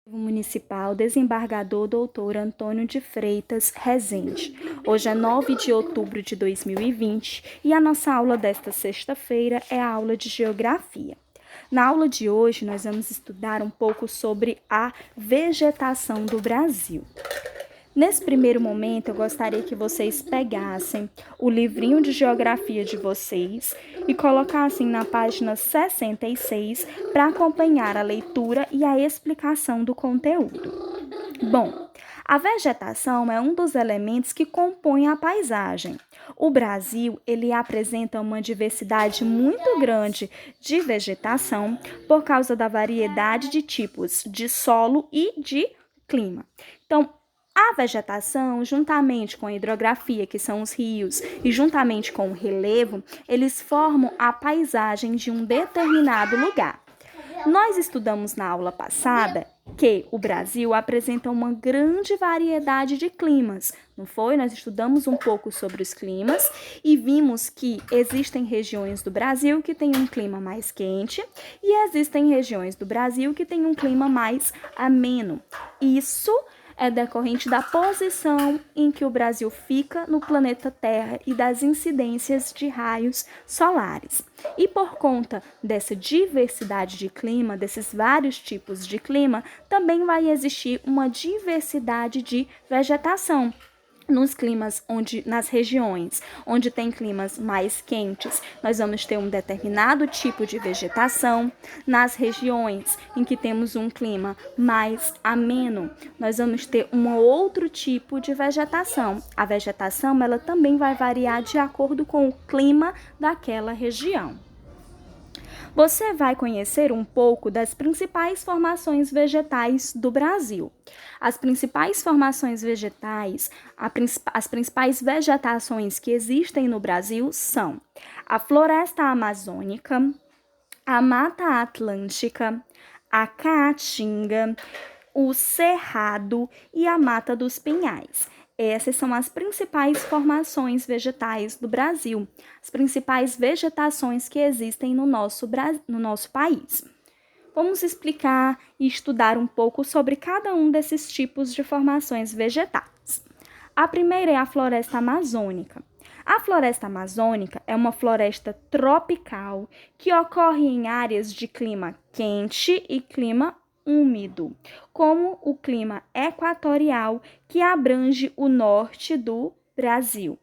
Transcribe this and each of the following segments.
Municipal, desembargador Dr. Antônio de Freitas Rezende. Hoje é 9 de outubro de 2020 e a nossa aula desta sexta-feira é a aula de Geografia. Na aula de hoje, nós vamos estudar um pouco sobre a vegetação do Brasil. Nesse primeiro momento, eu gostaria que vocês pegassem o livrinho de geografia de vocês e colocassem na página 66 para acompanhar a leitura e a explicação do conteúdo. Bom, a vegetação é um dos elementos que compõem a paisagem. O Brasil, ele apresenta uma diversidade muito grande de vegetação por causa da variedade de tipos de solo e de clima. Então, a vegetação, juntamente com a hidrografia, que são os rios, e juntamente com o relevo, eles formam a paisagem de um determinado lugar. Nós estudamos na aula passada que o Brasil apresenta uma grande variedade de climas, não foi? Nós estudamos um pouco sobre os climas e vimos que existem regiões do Brasil que têm um clima mais quente e existem regiões do Brasil que têm um clima mais ameno. Isso é decorrente da posição em que o Brasil fica no planeta Terra e das incidências de raios solares. E por conta dessa diversidade de clima, desses vários tipos de clima, também vai existir uma diversidade de vegetação. Nas regiões onde tem climas mais quentes, nós vamos ter um determinado tipo de vegetação. Nas regiões em que temos um clima mais ameno, nós vamos ter um outro tipo de vegetação. A vegetação, ela também vai variar de acordo com o clima daquela região. Você vai conhecer um pouco das principais formações vegetais do Brasil. As principais formações vegetais, as principais vegetações que existem no Brasil são a floresta amazônica, a mata atlântica, a caatinga, o cerrado e a mata dos pinhais. Essas são as principais formações vegetais do Brasil, as principais vegetações que existem no nosso país. Vamos explicar e estudar um pouco sobre cada um desses tipos de formações vegetais. A primeira é a floresta amazônica. A floresta amazônica é uma floresta tropical que ocorre em áreas de clima quente e clima úmido, como o clima equatorial que abrange o norte do Brasil.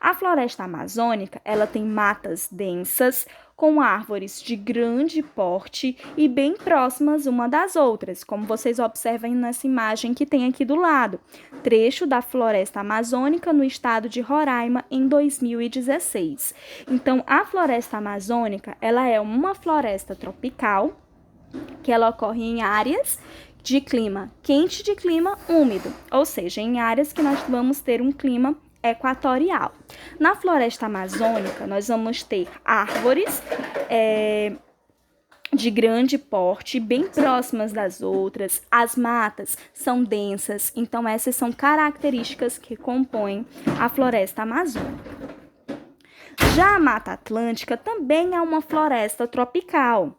A floresta amazônica, ela tem matas densas, com árvores de grande porte e bem próximas uma das outras, como vocês observam nessa imagem que tem aqui do lado. Trecho da floresta amazônica no estado de Roraima em 2016. Então, a floresta amazônica, ela é uma floresta tropical que ela ocorre em áreas de clima quente e de clima úmido, ou seja, em áreas que nós vamos ter um clima equatorial. Na floresta amazônica, nós vamos ter árvores de grande porte, bem próximas das outras. As matas são densas, então essas são características que compõem a floresta amazônica. Já a Mata Atlântica também é uma floresta tropical.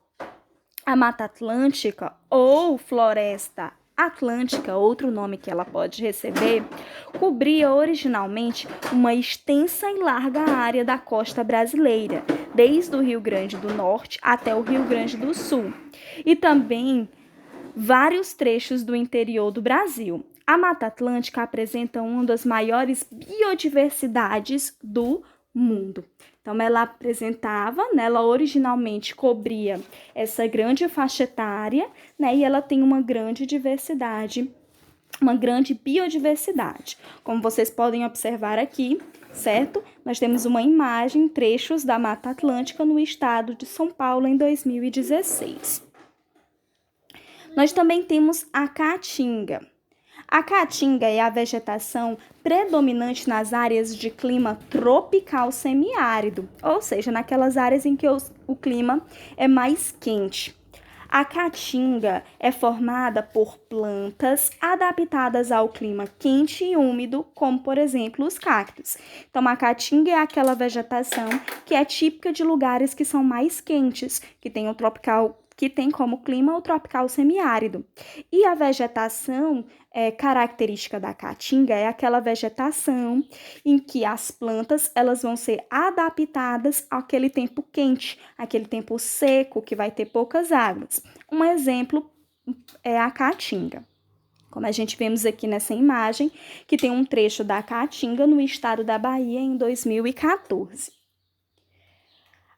A Mata Atlântica ou Floresta Atlântica, outro nome que ela pode receber, cobria originalmente uma extensa e larga área da costa brasileira, desde o Rio Grande do Norte até o Rio Grande do Sul, e também vários trechos do interior do Brasil. A Mata Atlântica apresenta uma das maiores biodiversidades do mundo. Então, ela originalmente cobria essa grande faixa etária, né? E ela tem uma grande diversidade, uma grande biodiversidade. Como vocês podem observar aqui, certo? Nós temos uma imagem, trechos da Mata Atlântica no estado de São Paulo em 2016. Nós também temos a caatinga. A caatinga é a vegetação predominante nas áreas de clima tropical semiárido, ou seja, naquelas áreas em que o clima é mais quente. A caatinga é formada por plantas adaptadas ao clima quente e úmido, como, por exemplo, os cactos. Então, a caatinga é aquela vegetação que é típica de lugares que são mais quentes, que tem um que tem como clima o tropical semiárido. E a vegetação característica da caatinga é aquela vegetação em que as plantas elas vão ser adaptadas àquele tempo quente, aquele tempo seco que vai ter poucas águas. Um exemplo é a caatinga. Como a gente vemos aqui nessa imagem, que tem um trecho da caatinga no estado da Bahia em 2014.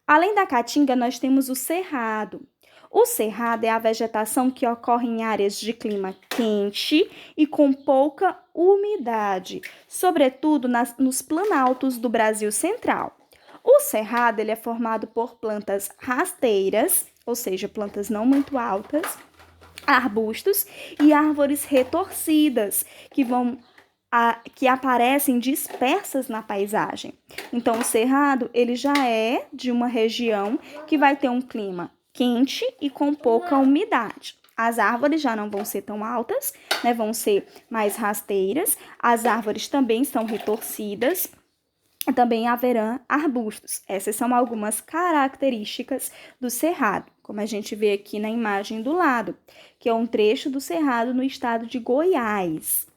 Além da caatinga, nós temos o cerrado. O cerrado é a vegetação que ocorre em áreas de clima quente e com pouca umidade, sobretudo nos planaltos do Brasil Central. O cerrado ele é formado por plantas rasteiras, ou seja, plantas não muito altas, arbustos e árvores retorcidas, que aparecem dispersas na paisagem. Então, o cerrado, ele já é de uma região que vai ter um clima quente e com pouca umidade. As árvores já não vão ser tão altas, né? Vão ser mais rasteiras. As árvores também são retorcidas. Também haverá arbustos. Essas são algumas características do cerrado, como a gente vê aqui na imagem do lado, que é um trecho do cerrado no estado de Goiás,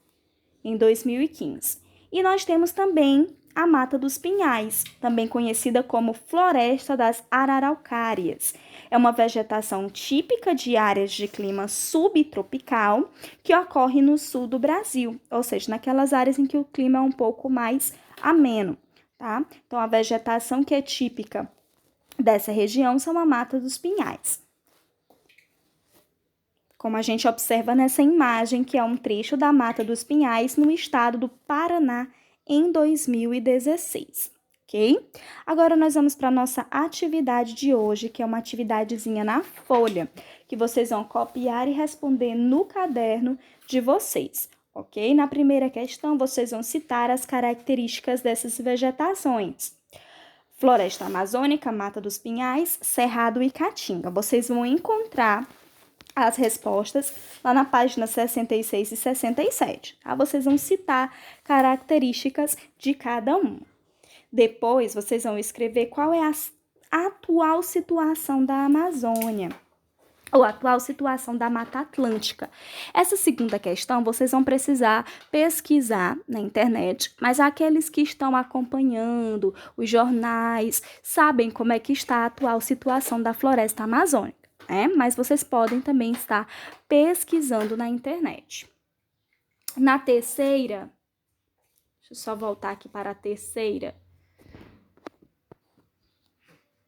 em 2015. E nós temos também a Mata dos Pinhais, também conhecida como Floresta das Araraucárias. É uma vegetação típica de áreas de clima subtropical que ocorre no sul do Brasil, ou seja, naquelas áreas em que o clima é um pouco mais ameno. Tá? Então, a vegetação que é típica dessa região são a Mata dos Pinhais. Como a gente observa nessa imagem, que é um trecho da Mata dos Pinhais no estado do Paraná em 2016, ok? Agora nós vamos para a nossa atividade de hoje, que é uma atividadezinha na folha, que vocês vão copiar e responder no caderno de vocês. Ok? Na primeira questão, vocês vão citar as características dessas vegetações. Floresta amazônica, Mata dos Pinhais, Cerrado e Caatinga. Vocês vão encontrar as respostas lá na página 66 e 67. Tá? Vocês vão citar características de cada um. Depois, vocês vão escrever qual é a atual situação da Amazônia, ou a atual situação da Mata Atlântica. Essa segunda questão vocês vão precisar pesquisar na internet, mas aqueles que estão acompanhando os jornais sabem como é que está a atual situação da floresta amazônica, né? Mas vocês podem também estar pesquisando na internet. Na terceira, deixa eu só voltar aqui para a terceira,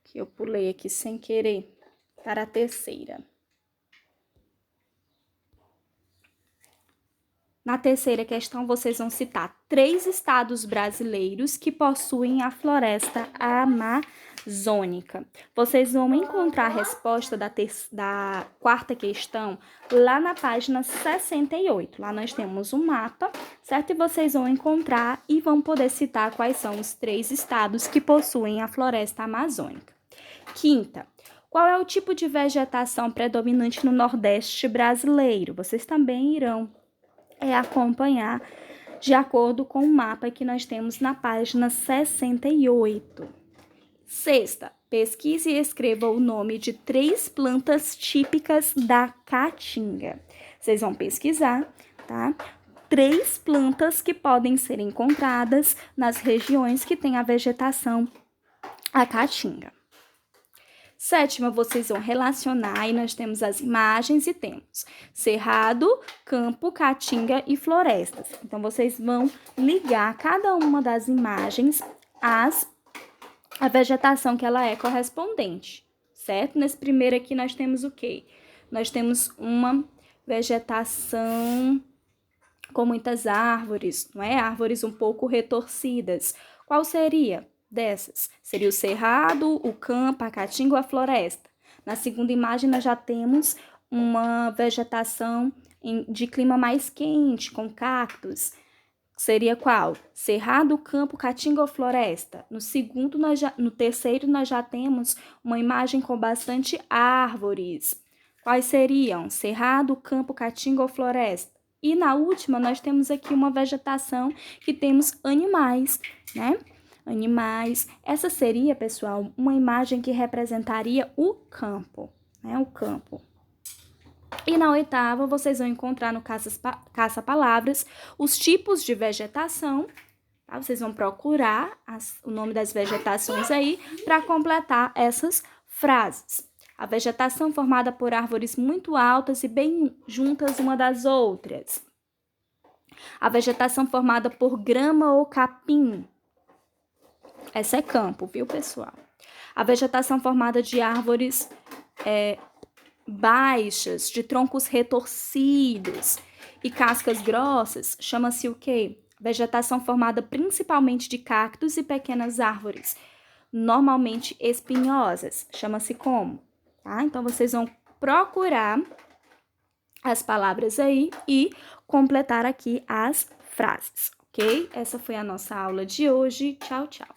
que eu pulei aqui sem querer, para a terceira. Na terceira questão, vocês vão citar 3 estados brasileiros que possuem a floresta amazônica. Vocês vão encontrar a resposta da quarta questão lá na página 68. Lá nós temos um mapa, certo? E vocês vão encontrar e vão poder citar quais são os 3 estados que possuem a floresta amazônica. Quinta, qual é o tipo de vegetação predominante no Nordeste brasileiro? Vocês também irão acompanhar de acordo com o mapa que nós temos na página 68. Sexta, pesquise e escreva o nome de 3 plantas típicas da Caatinga. Vocês vão pesquisar, tá? 3 plantas que podem ser encontradas nas regiões que tem a vegetação a Caatinga. Sétima, vocês vão relacionar e nós temos as imagens e temos cerrado, campo, caatinga e florestas. Então, vocês vão ligar cada uma das imagens à vegetação que ela é correspondente, certo? Nesse primeiro aqui nós temos o quê? Nós temos uma vegetação com muitas árvores, não é? Árvores um pouco retorcidas. Qual seria dessas? Seria o cerrado, o campo, a caatinga ou a floresta. Na segunda imagem, nós já temos uma vegetação de clima mais quente, com cactos. Seria qual? Cerrado, campo, caatinga ou floresta? No terceiro, nós já temos uma imagem com bastante árvores. Quais seriam? Cerrado, campo, caatinga ou floresta? E na última, nós temos aqui uma vegetação que temos animais, né? Animais. Essa seria, pessoal, uma imagem que representaria o campo, né? O campo. E na oitava, vocês vão encontrar no caça-palavras os tipos de vegetação. Tá? Vocês vão procurar o nome das vegetações aí para completar essas frases. A vegetação formada por árvores muito altas e bem juntas uma das outras. A vegetação formada por grama ou capim. Essa é campo, viu, pessoal? A vegetação formada de árvores baixas, de troncos retorcidos e cascas grossas, chama-se o quê? Vegetação formada principalmente de cactos e pequenas árvores, normalmente espinhosas, chama-se como? Tá? Então, vocês vão procurar as palavras aí e completar aqui as frases, ok? Essa foi a nossa aula de hoje. Tchau, tchau.